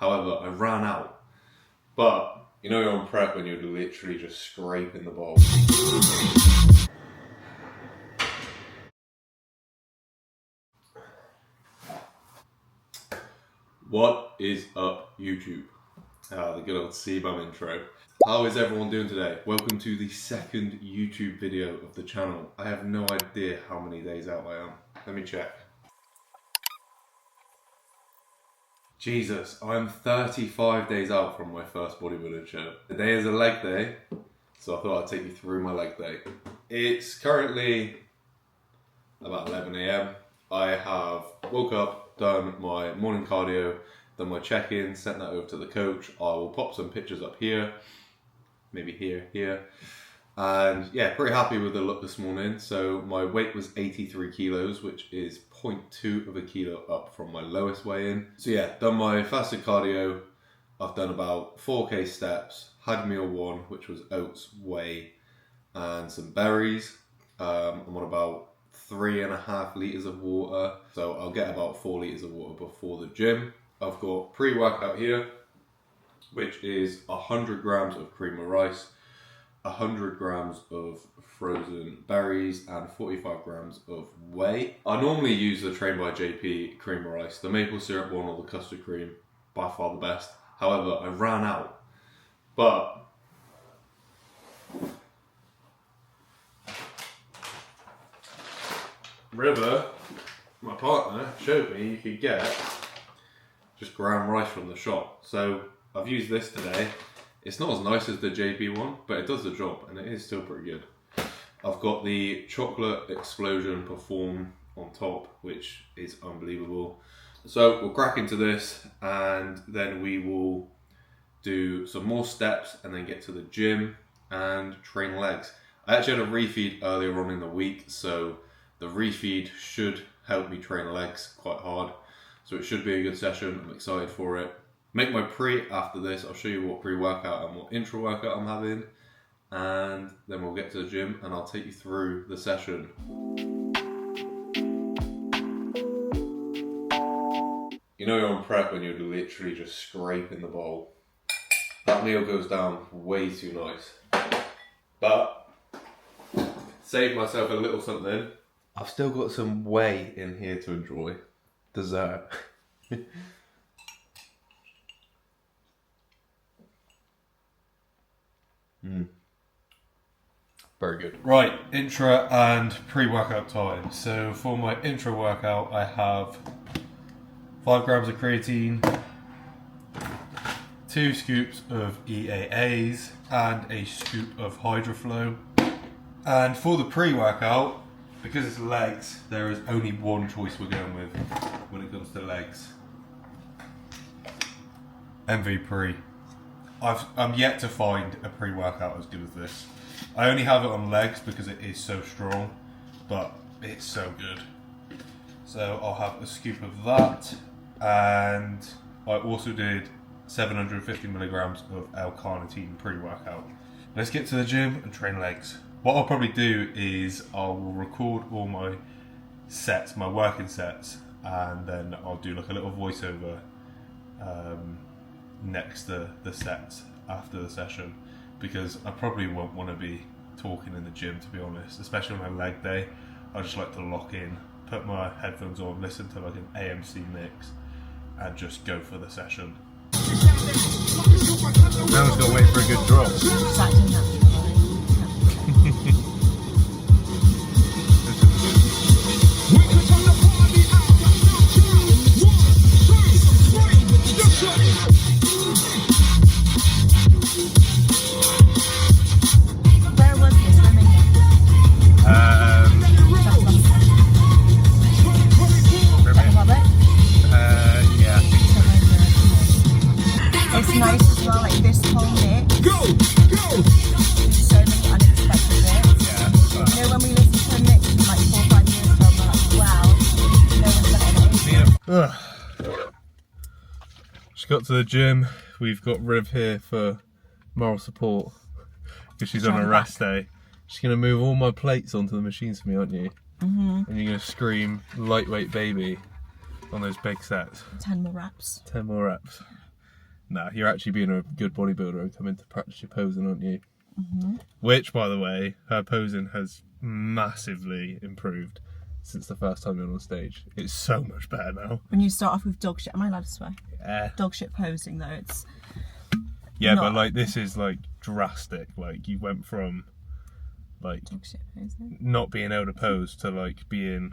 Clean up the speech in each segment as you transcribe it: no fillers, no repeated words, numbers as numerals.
However, I ran out. But you know you're on prep when you're literally just scraping the bowl. What is up, YouTube? The good old C-Bum intro. How is everyone doing today? Welcome to the second YouTube video of the channel. I have no idea how many days out I am. Let me check. Jesus, I'm 35 days out from my first bodybuilding show. Today is a leg day, so I thought I'd take you through my leg day. It's currently about 11 AM. I have woke up, done my morning cardio, done my check-in, sent that over to the coach. I will pop some pictures up here, maybe here. And yeah, pretty happy with the look this morning. So my weight was 83 kilos, which is 0.2 of a kilo up from my lowest weigh-in. So yeah, done my fasted cardio. I've done about 4K steps, had meal one, which was oats, whey, and some berries. I'm on about 3.5 litres of water. So I'll get about 4 litres of water before the gym. I've got pre-workout here, which is 100 grams of cream of rice, 100 grams of frozen berries, and 45 grams of whey. I normally use the Trained by JP cream of rice, the maple syrup one or the custard cream, by far the best. However, I ran out. But River, my partner, showed me you could get just ground rice from the shop. So I've used this today. It's not as nice as the JP one, but it does the job and it is still pretty good. I've got the chocolate explosion perform on top, which is unbelievable. So we'll crack into this and then we will do some more steps and then get to the gym and train legs. I actually had a refeed earlier on in the week, so the refeed should help me train legs quite hard. So it should be a good session. I'm excited for it. Make my pre after this. I'll show you what pre-workout and what intra-workout I'm having. And then we'll get to the gym and I'll take you through the session. You know you're on prep when you're literally just scraping the bowl. That meal goes down way too nice. But, save myself a little something. I've still got some whey in here to enjoy. Dessert. Very good. Right, intra and pre-workout time. So for my intra workout, I have 5 grams of creatine, 2 scoops of EAAs, and a scoop of HydroFlow. And for the pre-workout, because it's legs, there is only one choice we're going with when it comes to legs. MV Pre. I'm yet to find a pre-workout as good as this. I only have it on legs because it is so strong, but it's so good. So I'll have a scoop of that, and I also did 750 milligrams of L-carnitine pre-workout. Let's get to the gym and train legs. What I'll probably do is I'll record all my sets, my working sets, and then I'll do like a little voiceover next to the sets after the session, because I probably won't want to be talking in the gym, to be honest, especially on a leg day. I just like to lock in, put my headphones on, listen to like an AMC mix, and just go for the session. Now we've got to wait for a good drop. It's nice as well, like this whole mix. So many unexpected bits. You know, when we listen to a mix from like 4 or 5 years ago, we're like, wow, no one's done it. Just got to the gym. We've got Riv here for moral support because she's on a rest day. She's going to move all my plates onto the machines for me, aren't you? And you're going to scream lightweight baby on those big sets. 10 more reps. 10 more reps. Nah, you're actually being a good bodybuilder and coming to practice your posing, aren't you? Mm-hmm. Which, by the way, her posing has massively improved since the first time you're on stage. It's so much better now. When you start off with dog shit, am I allowed to swear? Yeah. Dog shit posing though, it's... Yeah, but like this is like drastic. Like you went from like Dog shit posing. not being able to pose to like being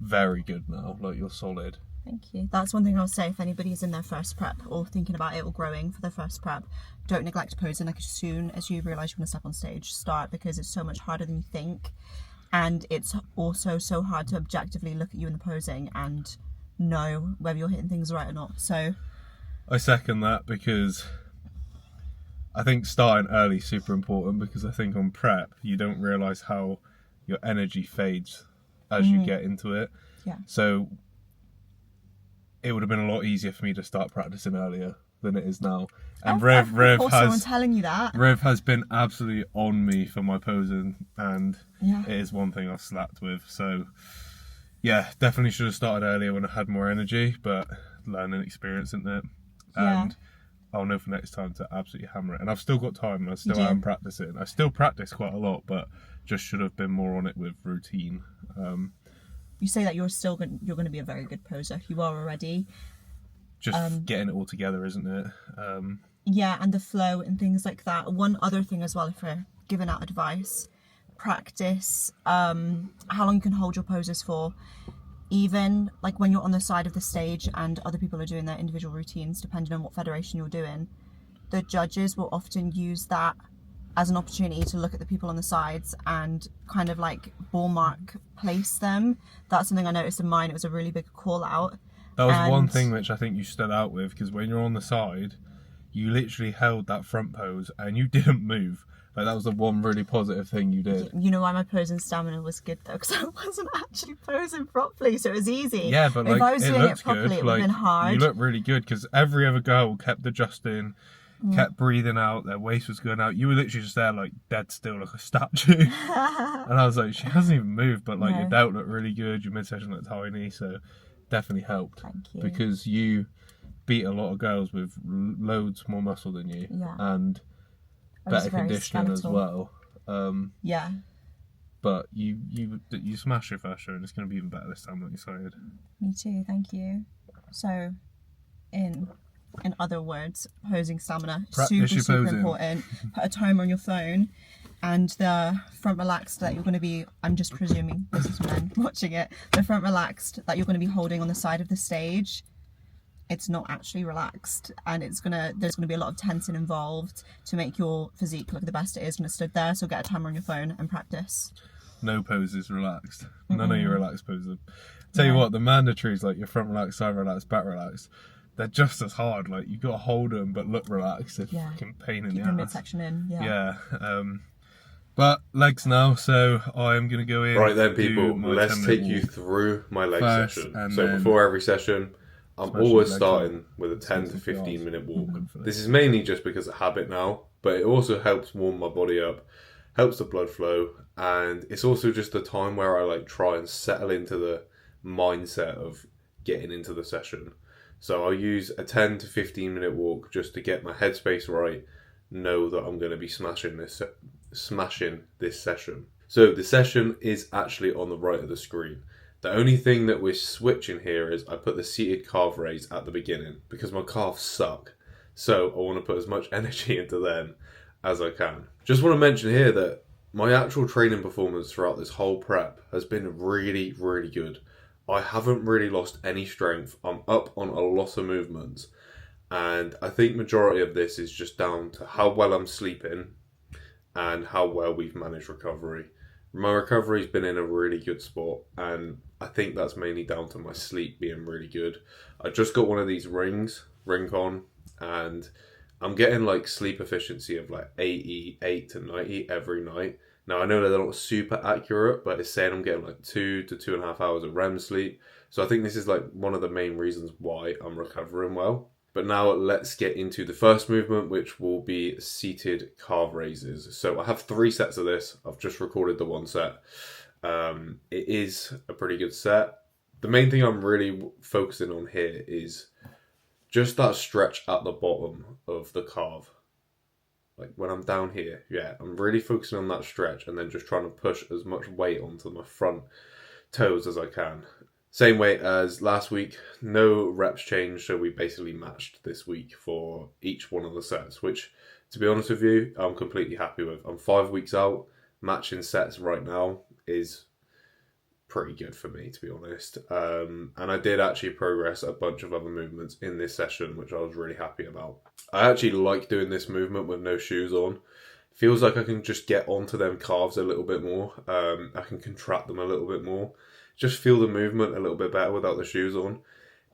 very good now. Like you're solid. Thank you. That's one thing I would say if anybody is in their first prep or thinking about it or growing for their first prep, don't neglect posing. Like as soon as you realise you're going to step on stage, start, because it's so much harder than you think. And it's also so hard to objectively look at you in the posing and know whether you're hitting things right or not. So I second that, because I think starting early is super important, because I think on prep you don't realise how your energy fades as you get into it. Yeah. So it would have been a lot easier for me to start practicing earlier than it is now. And Rev someone telling you that. Rev has been absolutely on me for my posing, and Yeah. it is one thing I've slacked with. So yeah, definitely should have started earlier when I had more energy, but learning experience, isn't it? Yeah. And I'll know for next time to absolutely hammer it. And I've still got time and I still You do. am practicing. I still practice quite a lot, but just should have been more on it with routine. You say that you're going to be a very good poser. You are already. Just getting it all together, isn't it? Yeah, and the flow and things like that. One other thing as well, if we're giving out advice, practice how long you can hold your poses for. Even like when you're on the side of the stage and other people are doing their individual routines, depending on what federation you're doing, the judges will often use that as an opportunity to look at the people on the sides and kind of like ball mark place them. That's something I noticed in mine. It was a really big call out. That was one thing which I think you stood out with, because when you're on the side, you literally held that front pose and you didn't move. Like that was the one really positive thing you did. You know why my posing stamina was good though? Because I wasn't actually posing properly, so it was easy. Yeah, but like, if I was doing it properly, good. it would have been hard. You look really good, because every other girl kept adjusting, kept breathing out, their waist was going out. You were literally just there like dead still like a statue. And I was like, she hasn't even moved, but like your delt looked really good, your midsection looked tiny, so definitely helped. Thank you. Because you beat a lot of girls with loads more muscle than you. Yeah. And better conditioning as well. Yeah. But you smashed your first show, and it's going to be even better this time, like you said. Me too, thank you. So, in other words, posing stamina, Practice your super posing. important. Put a timer on your phone, and the front relaxed that you're going to be, I'm just presuming this is men watching it, the front relaxed that you're going to be holding on the side of the stage, it's not actually relaxed, and there's gonna be a lot of tension involved to make your physique look the best it is when it stood there. So get a timer on your phone and practice. No poses relaxed. None of your relaxed poses. Tell you what, the mandatories, like your front relaxed, side relaxed, back relaxed, they're just as hard. Like you got to hold them but look relaxed. They're fucking pain in Keep the your ass. midsection in. Yeah. But legs now, so I'm gonna go in. Right then, people. Let's take you through my leg session. So before every session, I'm always starting with a 10 to 15 minute walk. This is mainly just because of habit now, but it also helps warm my body up, helps the blood flow, and it's also just the time where I like try and settle into the mindset of getting into the session. So I'll use a 10 to 15 minute walk just to get my headspace right, know that I'm going to be smashing this session. So the session is actually on the right of the screen. The only thing that we're switching here is I put the seated calf raise at the beginning because my calves suck. So I want to put as much energy into them as I can. Just want to mention here that my actual training performance throughout this whole prep has been really, really good. I haven't really lost any strength. I'm up on a lot of movements. And I think majority of this is just down to how well I'm sleeping and how well we've managed recovery. My recovery's been in a really good spot, and I think that's mainly down to my sleep being really good. I just got one of these Ring-On, and I'm getting like sleep efficiency of like 8 to 90 every night. Now I know that they're not super accurate, but it's saying I'm getting like 2 to 2.5 hours of REM sleep. So I think this is like one of the main reasons why I'm recovering well. But now let's get into the first movement, which will be seated calf raises. So I have 3 sets of this. I've just recorded the 1 set. It is a pretty good set. The main thing I'm really focusing on here is just that stretch at the bottom of the calf. Like when I'm down here, yeah, I'm really focusing on that stretch and then just trying to push as much weight onto my front toes as I can. Same weight as last week, no reps changed, so we basically matched this week for each one of the sets, which, to be honest with you, I'm completely happy with. I'm 5 weeks out, matching sets right now is pretty good for me, to be honest. And I did actually progress a bunch of other movements in this session, which I was really happy about. I actually like doing this movement with no shoes on. Feels like I can just get onto them calves a little bit more. I can contract them a little bit more. Just feel the movement a little bit better without the shoes on.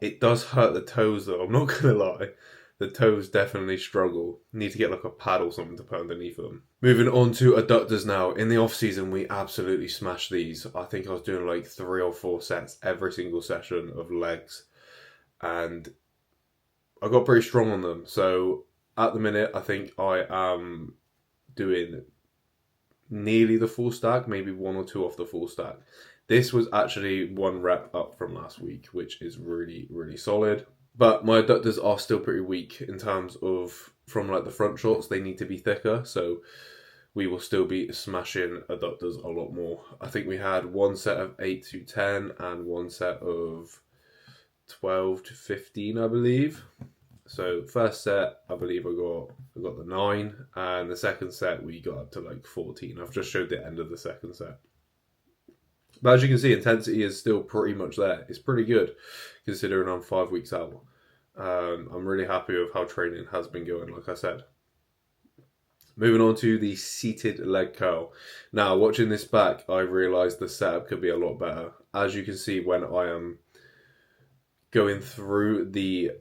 It does hurt the toes though, I'm not going to lie. The toes definitely struggle. Need to get like a pad or something to put underneath them. Moving on to adductors now. In the off season, we absolutely smashed these. I think I was doing like 3 or 4 sets every single session of legs. And I got pretty strong on them. So at the minute, I think I am doing nearly the full stack, maybe 1 or 2 off the full stack. This was actually 1 rep up from last week, which is really, really solid. But my adductors are still pretty weak in terms of, from like the front shorts, they need to be thicker. So we will still be smashing adductors a lot more. I think we had 1 set of 8 to 10 and 1 set of 12 to 15, I believe. So first set, I believe I got the 9, and the second set we got up to like 14. I've just showed the end of the second set. But as you can see, intensity is still pretty much there. It's pretty good, considering I'm 5 weeks out. I'm really happy with how training has been going, like I said. Moving on to the seated leg curl. Now, watching this back, I realised the setup could be a lot better. As you can see, when I am going through the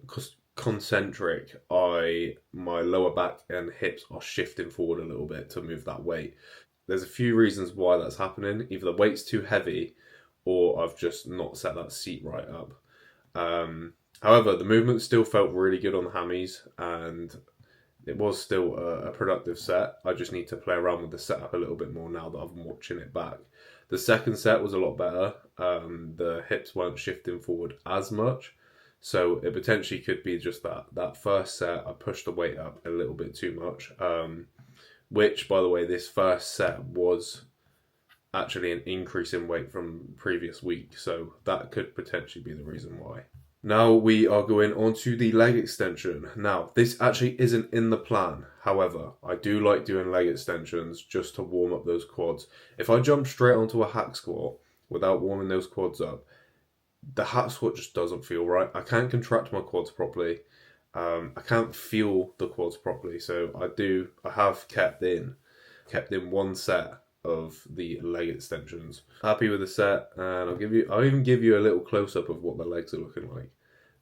concentric, my lower back and hips are shifting forward a little bit to move that weight. There's a few reasons why that's happening. Either the weight's too heavy or I've just not set that seat right up. However, the movement still felt really good on the hammies and it was still a productive set. I just need to play around with the setup a little bit more now that I'm watching it back. The second set was a lot better. The hips weren't shifting forward as much. So it potentially could be just that first set, I pushed the weight up a little bit too much. Which, by the way, this first set was actually an increase in weight from previous week. So that could potentially be the reason why. Now we are going on to the leg extension. Now, this actually isn't in the plan. However, I do like doing leg extensions just to warm up those quads. If I jump straight onto a hack squat without warming those quads up, the hack squat just doesn't feel right. I can't contract my quads properly. I can't feel the quads properly, so I have kept in 1 set of the leg extensions. Happy with the set, and I'll even give you a little close up of what the legs are looking like.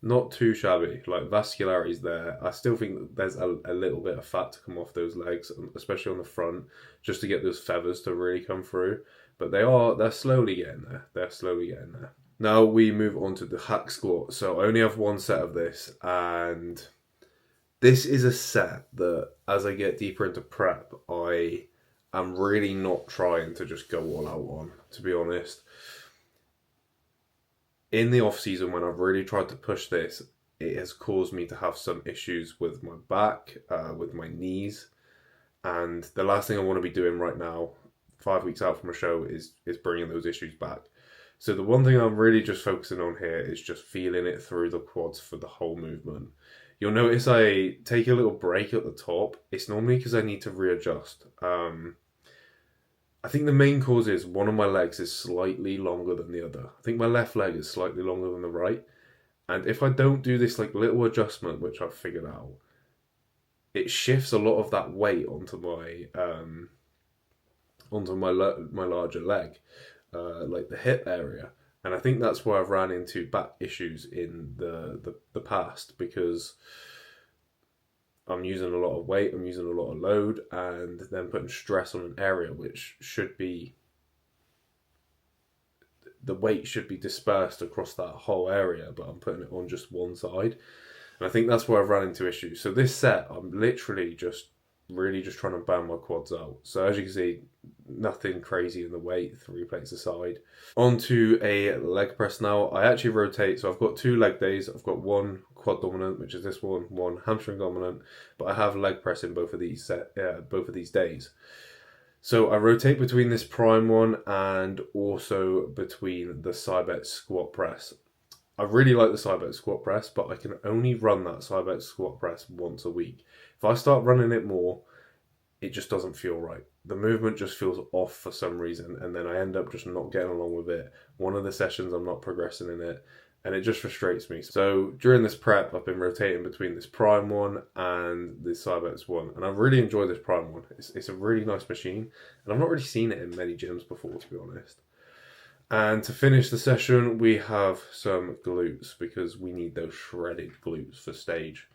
Not too shabby, like vascularity's there. I still think that there's a little bit of fat to come off those legs, especially on the front, just to get those feathers to really come through. But they're slowly getting there. Now we move on to the hack squat. So I only have 1 set of this, and this is a set that as I get deeper into prep, I am really not trying to just go all out on, to be honest. In the off season, when I've really tried to push this, it has caused me to have some issues with my back, with my knees, and the last thing I want to be doing right now, 5 weeks out from a show, is bringing those issues back. So the one thing I'm really just focusing on here is just feeling it through the quads for the whole movement. You'll notice I take a little break at the top. It's normally because I need to readjust. I think the main cause is one of my legs is slightly longer than the other. I think my left leg is slightly longer than the right. And if I don't do this like little adjustment, which I've figured out, it shifts a lot of that weight onto my larger leg. Like the hip area, and I think that's where I've ran into back issues in the past, because I'm using a lot of weight, I'm using a lot of load, and then putting stress on an area which should be, the weight should be dispersed across that whole area, but I'm putting it on just one side, and I think that's where I've run into issues. So this set, I'm literally just really just trying to bang my quads out. So as you can see, nothing crazy in the weight, 3 plates aside. On to a leg press now. I actually rotate, so I've got 2 leg days. I've got one quad dominant, which is this one hamstring dominant, but I have leg press in both of these days. So I rotate between this prime one and also between the Cybex squat press. I really like the Cybex squat press, but I can only run that Cybex squat press once a week. If I start running it more, it just doesn't feel right. The movement just feels off for some reason, and then I end up just not getting along with it. One of the sessions I'm not progressing in it, and it just frustrates me. So during this prep, I've been rotating between this prime one and the Cybex one, and I really enjoy this prime one. It's a really nice machine, and I've not really seen it in many gyms before, to be honest. And to finish the session, we have some glutes, because we need those shredded glutes for stage.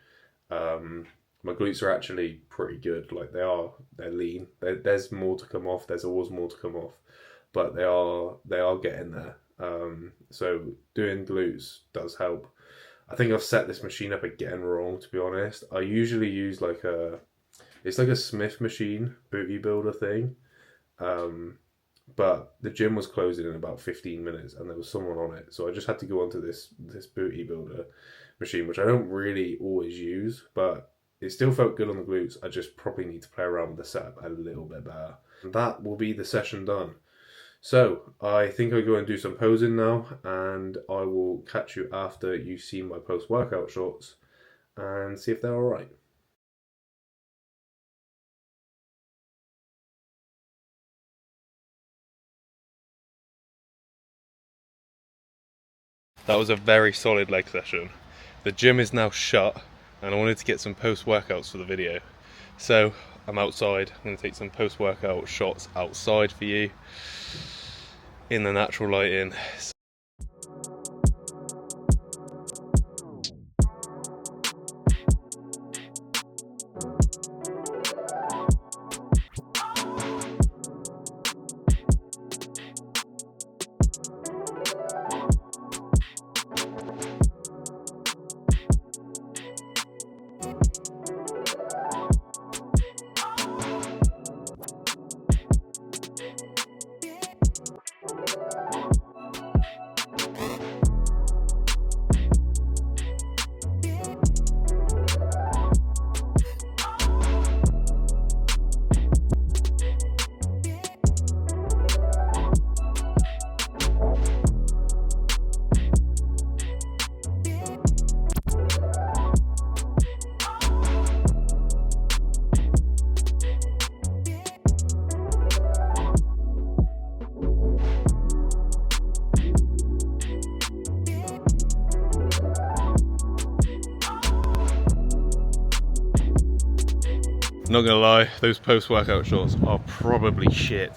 My glutes are actually pretty good. Like, they're lean. There's more to come off. There's always more to come off, but they are getting there. So doing glutes does help. I think I've set this machine up again wrong, to be honest. I usually use it's like a Smith machine, booty builder thing. But the gym was closing in about 15 minutes and there was someone on it. So I just had to go onto this booty builder machine, which I don't really always use, but it still felt good on the glutes. I just probably need to play around with the setup a little bit better. And that will be the session done. So I think I'll go and do some posing now, and I will catch you after you see my post-workout shots and see if they're alright. That was a very solid leg session. The gym is now shut, and I wanted to get some post-workouts for the video. So I'm outside. I'm going to take some post-workout shots outside for you in the natural lighting. Not gonna lie, those post-workout shots are probably shit.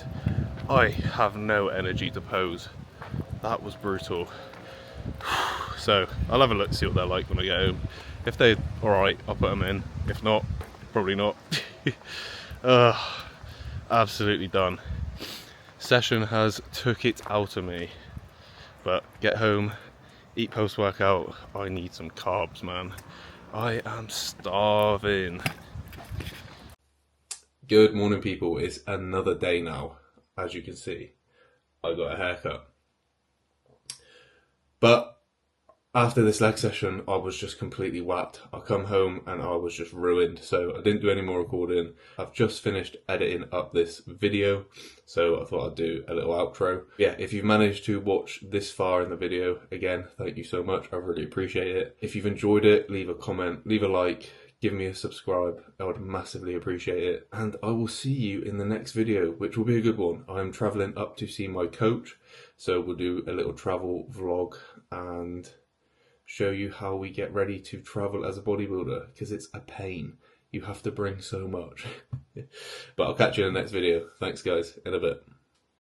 I have no energy to pose. That was brutal. So I'll have a look, see what they're like when I get home. If they're alright, I'll put them in. If not, probably not. Absolutely done. Session has took it out of me. But get home, eat post-workout. I need some carbs, man. I am starving. Good morning, people. It's another day now. As you can see, I got a haircut. But after this leg session, I was just completely whacked. I come home and I was just ruined. So I didn't do any more recording. I've just finished editing up this video, so I thought I'd do a little outro. Yeah, if you've managed to watch this far in the video, again, thank you so much. I really appreciate it. If you've enjoyed it, leave a comment, leave a like, give me a subscribe. I would massively appreciate it. And I will see you in the next video, which will be a good one. I'm traveling up to see my coach, so we'll do a little travel vlog and show you how we get ready to travel as a bodybuilder, because it's a pain. You have to bring so much. But I'll catch you in the next video. Thanks guys, in a bit.